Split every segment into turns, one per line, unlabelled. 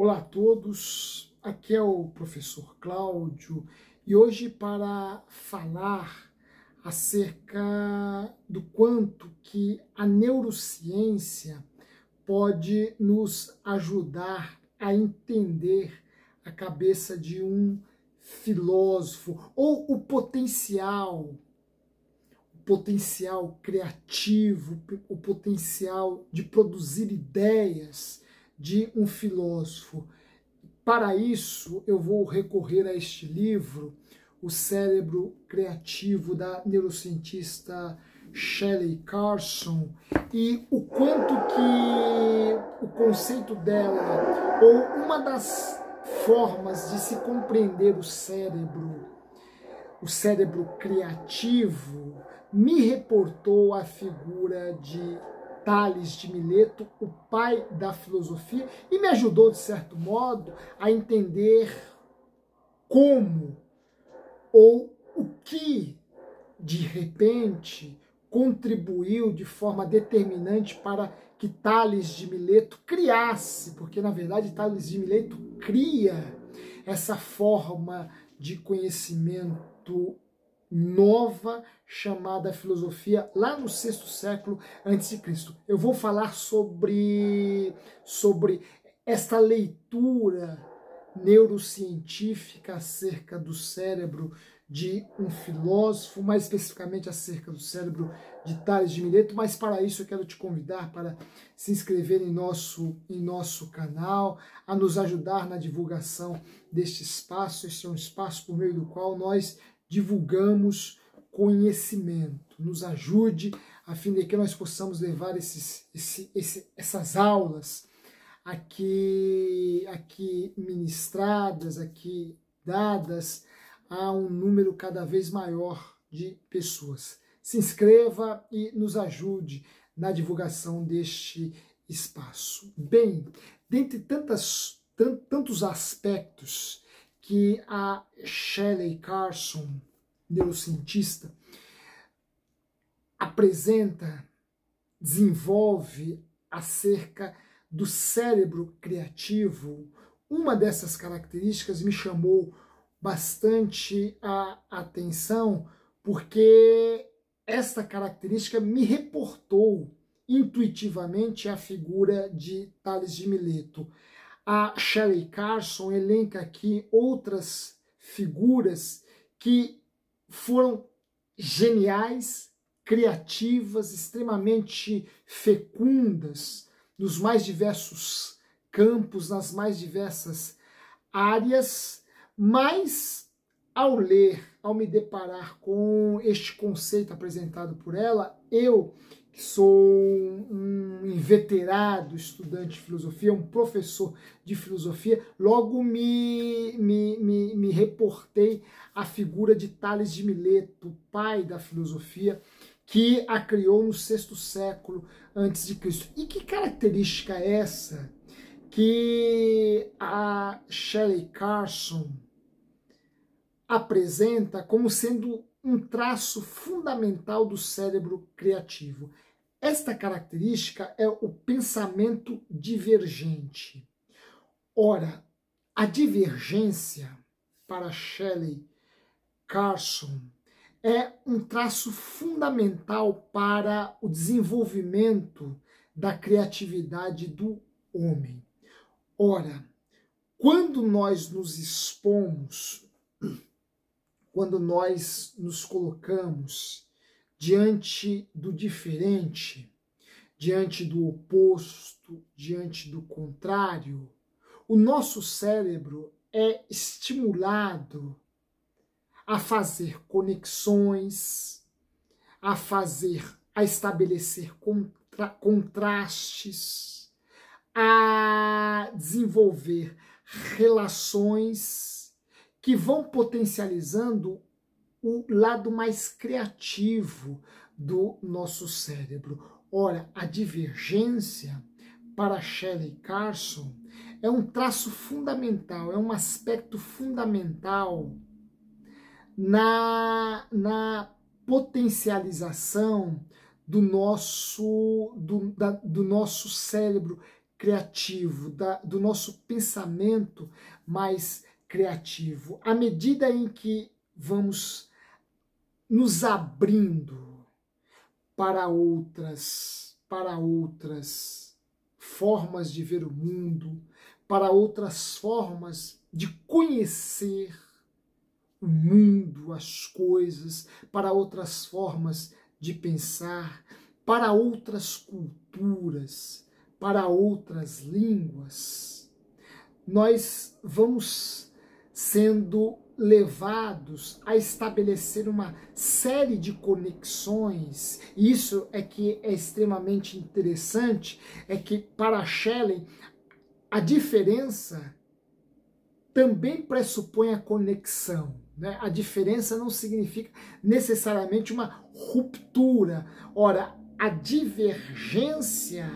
Olá a todos, aqui é o professor Cláudio e hoje para falar acerca do quanto que a neurociência pode nos ajudar a entender a cabeça de um filósofo ou o potencial criativo, o potencial de produzir ideias de um filósofo. Para isso, eu vou recorrer a este livro, O Cérebro Criativo, da neurocientista Shelley Carson, e o quanto que o conceito dela, ou uma das formas de se compreender o cérebro criativo, me reportou a figura de Tales de Mileto, o pai da filosofia, e me ajudou, de certo modo, a entender como ou o que, de repente, contribuiu de forma determinante para que Tales de Mileto criasse, porque, na verdade, Tales de Mileto cria essa forma de conhecimento nova chamada filosofia lá no sexto século antes de Cristo. Eu vou falar sobre esta leitura neurocientífica acerca do cérebro de um filósofo, mais especificamente acerca do cérebro de Tales de Mileto, mas para isso eu quero te convidar para se inscrever em nosso canal, a nos ajudar na divulgação deste espaço. Este é um espaço por meio do qual nós divulgamos conhecimento. Nos ajude a fim de que nós possamos levar essas aulas aqui ministradas, aqui dadas a um número cada vez maior de pessoas. Se inscreva e nos ajude na divulgação deste espaço. Bem, dentre tantos aspectos que a Shelley Carson, neurocientista, apresenta, desenvolve acerca do cérebro criativo, uma dessas características me chamou bastante a atenção, porque esta característica me reportou intuitivamente a figura de Tales de Mileto. A Shelley Carson elenca aqui outras figuras que foram geniais, criativas, extremamente fecundas nos mais diversos campos, nas mais diversas áreas, mas ao ler, ao me deparar com este conceito apresentado por ela, eu que sou um inveterado estudante de filosofia, um professor de filosofia, logo me reportei à figura de Tales de Mileto, pai da filosofia, que a criou no sexto século antes de Cristo. E que característica é essa que a Shelley Carson apresenta como sendo um traço fundamental do cérebro criativo? Esta característica é o pensamento divergente. Ora, a divergência, para Shelley Carson, é um traço fundamental para o desenvolvimento da criatividade do homem. Ora, quando nós nos expomos, quando nós nos colocamos diante do diferente, diante do oposto, diante do contrário, o nosso cérebro é estimulado a fazer conexões, a estabelecer contrastes, a desenvolver relações que vão potencializando o lado mais criativo do nosso cérebro. Ora, a divergência, para Shelley Carson, é um traço fundamental, é um aspecto fundamental na potencialização do nosso cérebro criativo, do nosso pensamento mais criativo. À medida em que vamos nos abrindo para outras formas de ver o mundo, para outras formas de conhecer o mundo, as coisas, para outras formas de pensar, para outras culturas, para outras línguas, nós vamos sendo levados a estabelecer uma série de conexões. E isso é que é extremamente interessante, é que para Schelling a diferença também pressupõe a conexão, né? A diferença não significa necessariamente uma ruptura. Ora, a divergência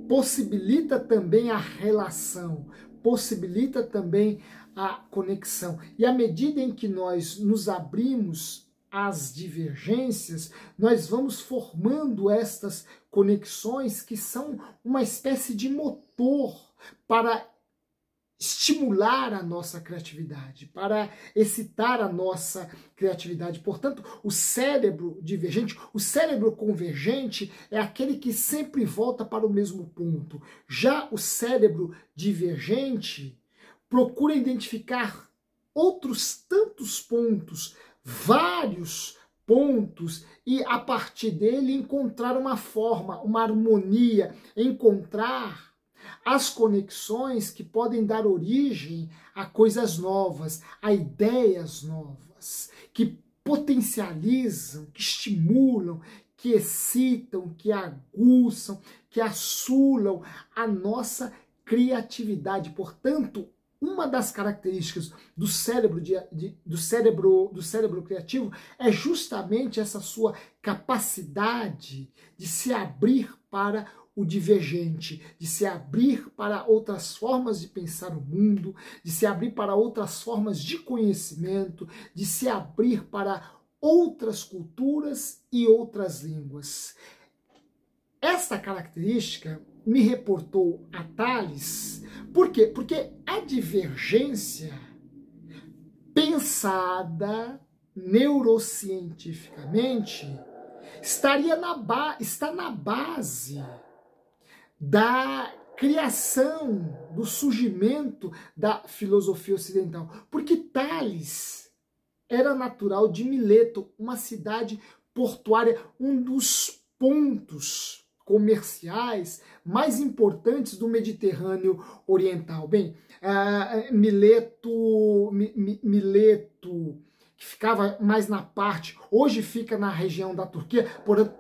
possibilita também a relação, possibilita também a conexão. E à medida em que nós nos abrimos às divergências, nós vamos formando estas conexões que são uma espécie de motor para estimular a nossa criatividade, para excitar a nossa criatividade. Portanto, o cérebro divergente, o cérebro convergente é aquele que sempre volta para o mesmo ponto. Já o cérebro divergente procura identificar outros tantos pontos, vários pontos, e a partir dele encontrar uma forma, uma harmonia, encontrar as conexões que podem dar origem a coisas novas, a ideias novas, que potencializam, que estimulam, que excitam, que aguçam, que assulam a nossa criatividade. Portanto, uma das características do cérebro, do cérebro criativo é justamente essa sua capacidade de se abrir para o divergente, de se abrir para outras formas de pensar o mundo, de se abrir para outras formas de conhecimento, de se abrir para outras culturas e outras línguas. Esta característica me reportou a Tales. Por quê? Porque a divergência pensada neurocientificamente está na base da criação, do surgimento da filosofia ocidental. Porque Tales era natural de Mileto, uma cidade portuária, um dos pontos comerciais mais importantes do Mediterrâneo Oriental. Bem, Mileto, que ficava mais na parte, hoje fica na região da Turquia,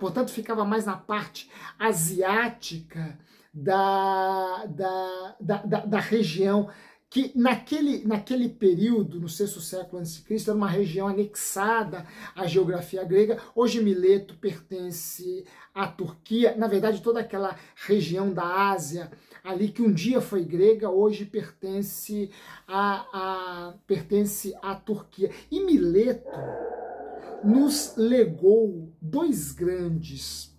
portanto ficava mais na parte asiática da região, que naquele período, no sexto século a.C., era uma região anexada à geografia grega. Hoje Mileto pertence à Turquia, na verdade toda aquela região da Ásia ali que um dia foi grega, hoje pertence à Turquia. E Mileto nos legou dois grandes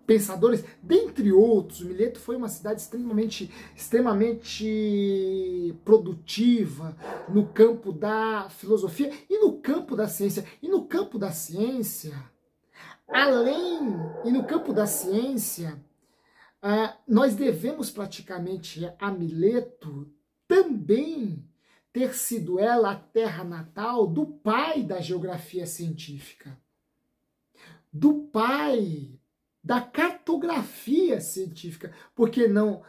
pensadores, dentre outros. Mileto foi uma cidade extremamente produtiva no campo da filosofia e no campo da ciência. E no campo da ciência, nós devemos praticamente a Mileto também ter sido ela a terra natal do pai da geografia científica, do pai da cartografia científica. Por que não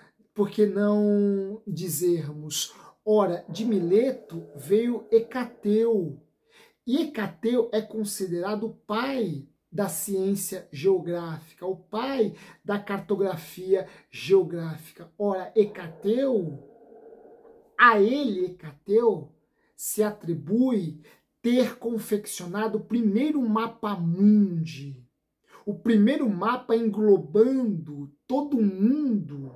dizermos, ora, de Mileto veio Hecateu, e Hecateu é considerado o pai da ciência geográfica, o pai da cartografia geográfica. Ora, a ele, Hecateu, se atribui ter confeccionado o primeiro mapa mundi, o primeiro mapa englobando todo o mundo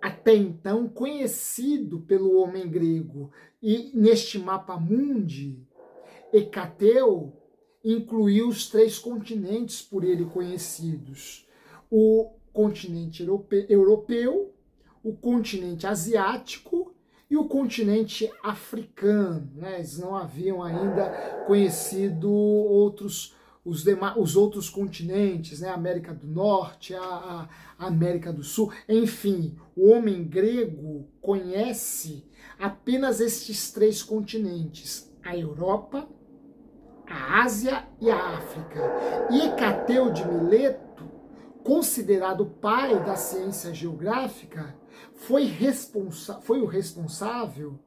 até então conhecido pelo homem grego. E neste mapa mundi, Hecateu incluiu os 3 continentes por ele conhecidos: o continente europeu, o continente asiático e o continente africano, né? Eles não haviam ainda conhecido os outros continentes, né? A América do Norte, a América do Sul, enfim, o homem grego conhece apenas estes 3 continentes, a Europa, a Ásia e a África. E Hecateu de Mileto, considerado o pai da ciência geográfica, foi o responsável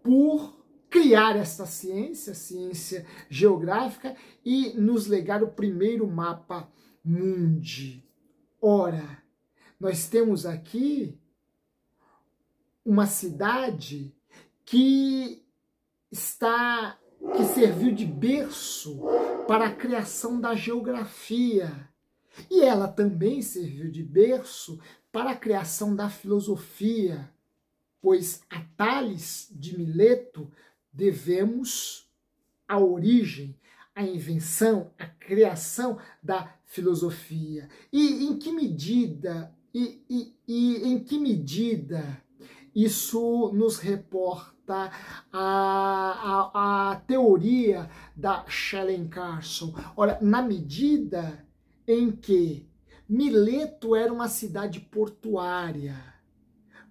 por criar esta ciência, ciência geográfica, e nos legar o primeiro mapa mundi. Ora, nós temos aqui uma cidade que serviu de berço para a criação da geografia. E ela também serviu de berço para a criação da filosofia, pois a Tales de Mileto devemos a origem, a invenção, a criação da filosofia. E em que medida, em que medida isso nos reporta a teoria da Schelling-Carlson? Ora, na medida em que Mileto era uma cidade portuária,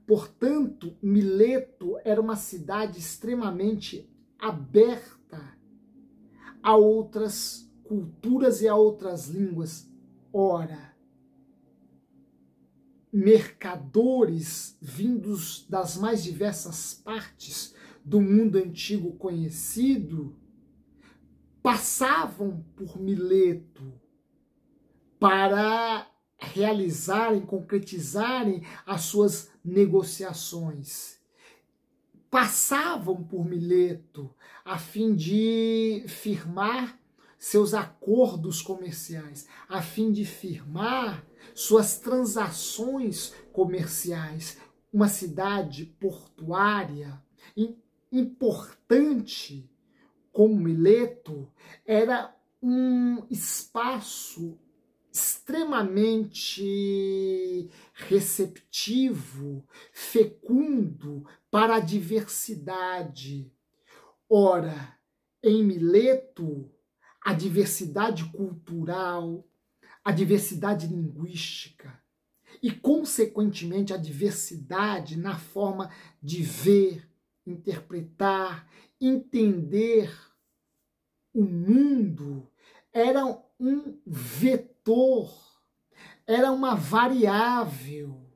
portanto, Mileto era uma cidade extremamente aberta a outras culturas e a outras línguas. Ora, mercadores vindos das mais diversas partes do mundo antigo conhecido passavam por Mileto para realizarem, concretizarem as suas negociações. Passavam por Mileto a fim de firmar seus acordos comerciais, a fim de firmar suas transações comerciais. Uma cidade portuária importante como Mileto era um espaço extremamente receptivo, fecundo para a diversidade. Ora, em Mileto, a diversidade cultural, a diversidade linguística e, consequentemente, a diversidade na forma de ver, interpretar, entender o mundo era um vetor, era uma variável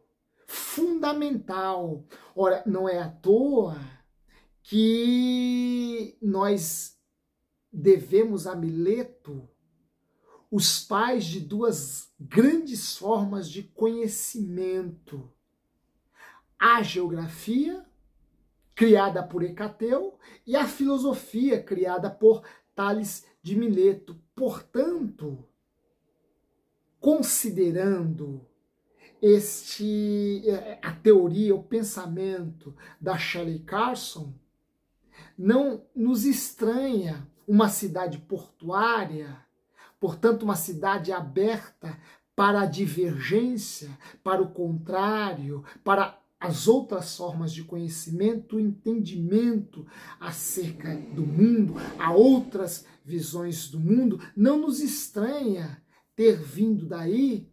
fundamental. Ora, não é à toa que nós devemos a Mileto os pais de 2 grandes formas de conhecimento: a geografia, criada por Hecateu, e a filosofia, criada por Tales de Mileto. Portanto, considerando a teoria, o pensamento da Schelling-Carlson, não nos estranha uma cidade portuária, portanto, uma cidade aberta para a divergência, para o contrário, para as outras formas de conhecimento, entendimento acerca do mundo, a outras visões do mundo. Não nos estranha ter vindo daí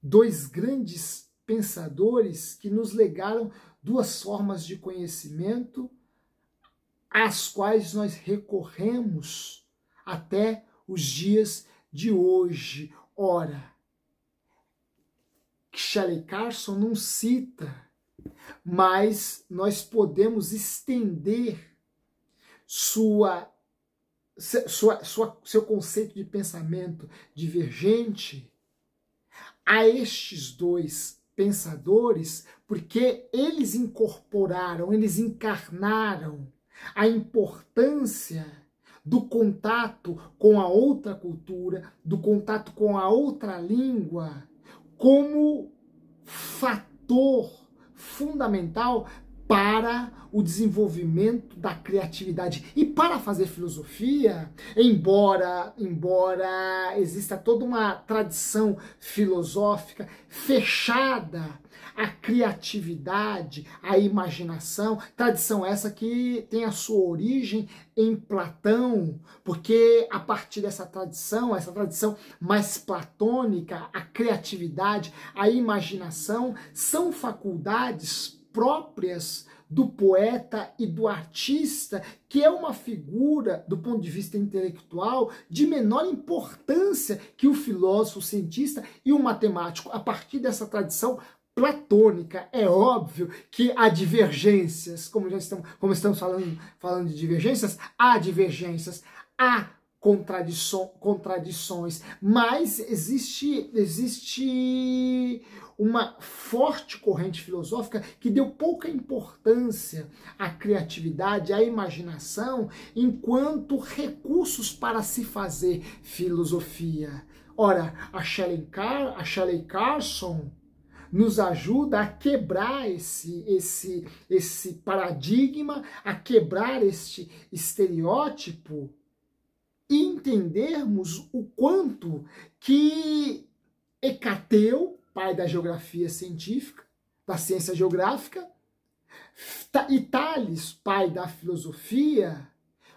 2 grandes pensadores que nos legaram 2 formas de conhecimento às quais nós recorremos até os dias de hoje. Ora, Schelling-Carlson não cita, mas nós podemos estender seu conceito de pensamento divergente a estes 2 pensadores, porque eles incorporaram, eles encarnaram a importância do contato com a outra cultura, do contato com a outra língua, como fator fundamental para o desenvolvimento da criatividade. E para fazer filosofia, embora exista toda uma tradição filosófica fechada à criatividade, à imaginação, tradição essa que tem a sua origem em Platão, porque a partir dessa tradição, essa tradição mais platônica, a criatividade, a imaginação são faculdades próprias do poeta e do artista, que é uma figura, do ponto de vista intelectual, de menor importância que o filósofo, o cientista e o matemático. A partir dessa tradição platônica, é óbvio que há divergências, como estamos falando de divergências, há contradições, mas existe uma forte corrente filosófica que deu pouca importância à criatividade, à imaginação, enquanto recursos para se fazer filosofia. Ora, a Shelley Carson nos ajuda a quebrar esse paradigma, a quebrar este estereótipo e entendermos o quanto que Hecateu, pai da geografia científica, da ciência geográfica, e Tales, pai da filosofia,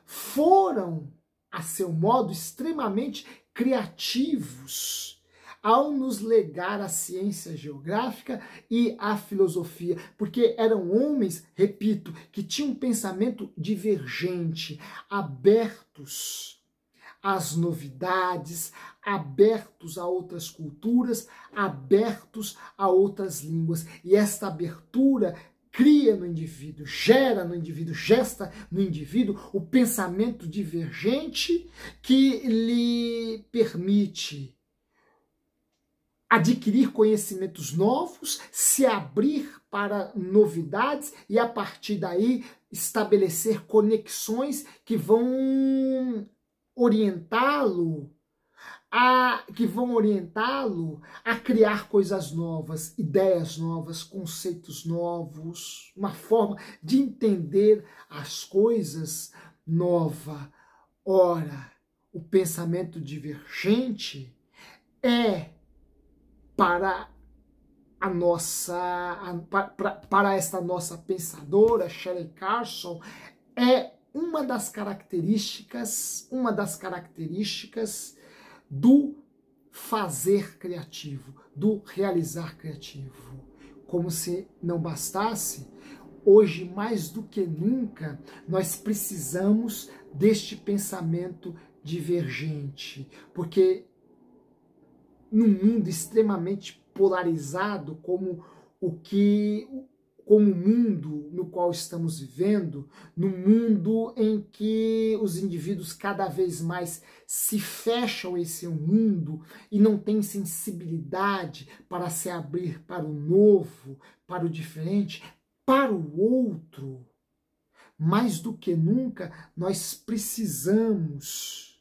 foram, a seu modo, extremamente criativos ao nos legar a ciência geográfica e a filosofia, porque eram homens, repito, que tinham um pensamento divergente, abertos às novidades, abertos a outras culturas, abertos a outras línguas. E esta abertura cria no indivíduo, gera no indivíduo, gesta no indivíduo o pensamento divergente que lhe permite adquirir conhecimentos novos, se abrir para novidades e, a partir daí, estabelecer conexões que vão orientá-lo a criar coisas novas, ideias novas, conceitos novos, uma forma de entender as coisas nova. Ora, o pensamento divergente é para esta nossa pensadora, Shelley Carson, é uma das características do fazer criativo, do realizar criativo. Como se não bastasse, hoje mais do que nunca nós precisamos deste pensamento divergente, porque num mundo extremamente polarizado como o mundo no qual estamos vivendo, num mundo em que os indivíduos cada vez mais se fecham em seu mundo e não têm sensibilidade para se abrir para o novo, para o diferente, para o outro, mais do que nunca nós precisamos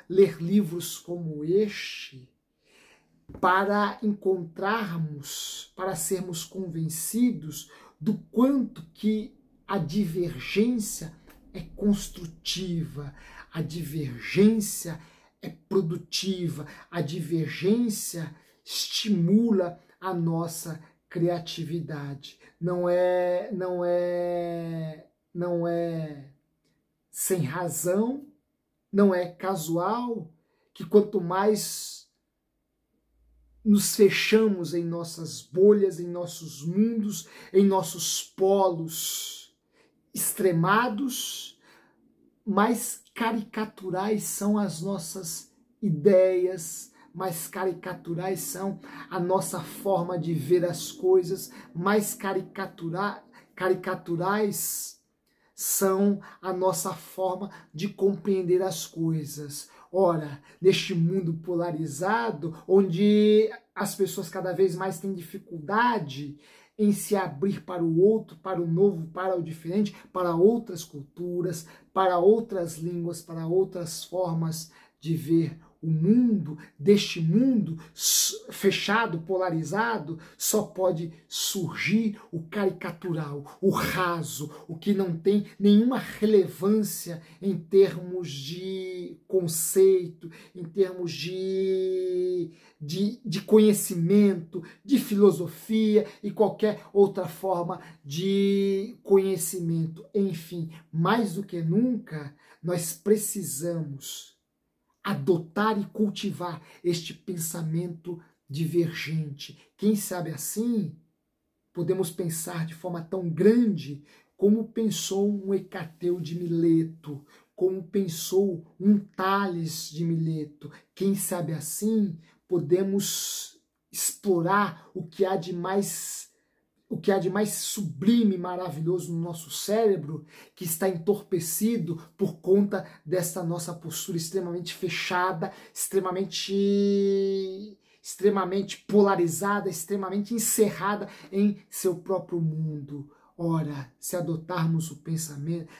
ler livros como este, para encontrarmos, para sermos convencidos do quanto que a divergência é construtiva, a divergência é produtiva, a divergência estimula a nossa criatividade. Não é sem razão, não é casual que quanto mais nos fechamos em nossas bolhas, em nossos mundos, em nossos polos extremados, mais caricaturais são as nossas ideias, mais caricaturais são a nossa forma de ver as coisas, mais caricaturais são a nossa forma de compreender as coisas. Ora, neste mundo polarizado, onde as pessoas cada vez mais têm dificuldade em se abrir para o outro, para o novo, para o diferente, para outras culturas, para outras línguas, para outras formas de ver o mundo, deste mundo fechado, polarizado, só pode surgir o caricatural, o raso, o que não tem nenhuma relevância em termos de conceito, em termos de conhecimento, de filosofia e qualquer outra forma de conhecimento. Enfim, mais do que nunca, nós precisamos adotar e cultivar este pensamento divergente. Quem sabe assim, podemos pensar de forma tão grande como pensou um Hecateu de Mileto, como pensou um Tales de Mileto. Quem sabe assim, podemos explorar o que há de mais sublime e maravilhoso no nosso cérebro, que está entorpecido por conta dessa nossa postura extremamente fechada, extremamente polarizada, extremamente encerrada em seu próprio mundo. Ora, se adotarmos o pensamento,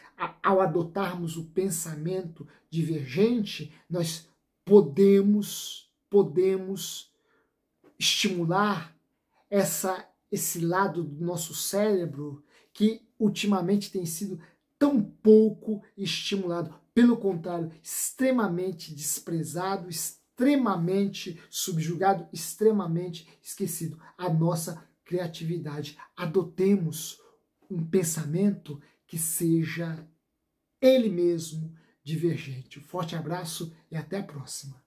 ao adotarmos o pensamento divergente, nós podemos estimular esse lado do nosso cérebro que ultimamente tem sido tão pouco estimulado. Pelo contrário, extremamente desprezado, extremamente subjugado, extremamente esquecido. A nossa criatividade. Adotemos um pensamento que seja ele mesmo divergente. Um forte abraço e até a próxima.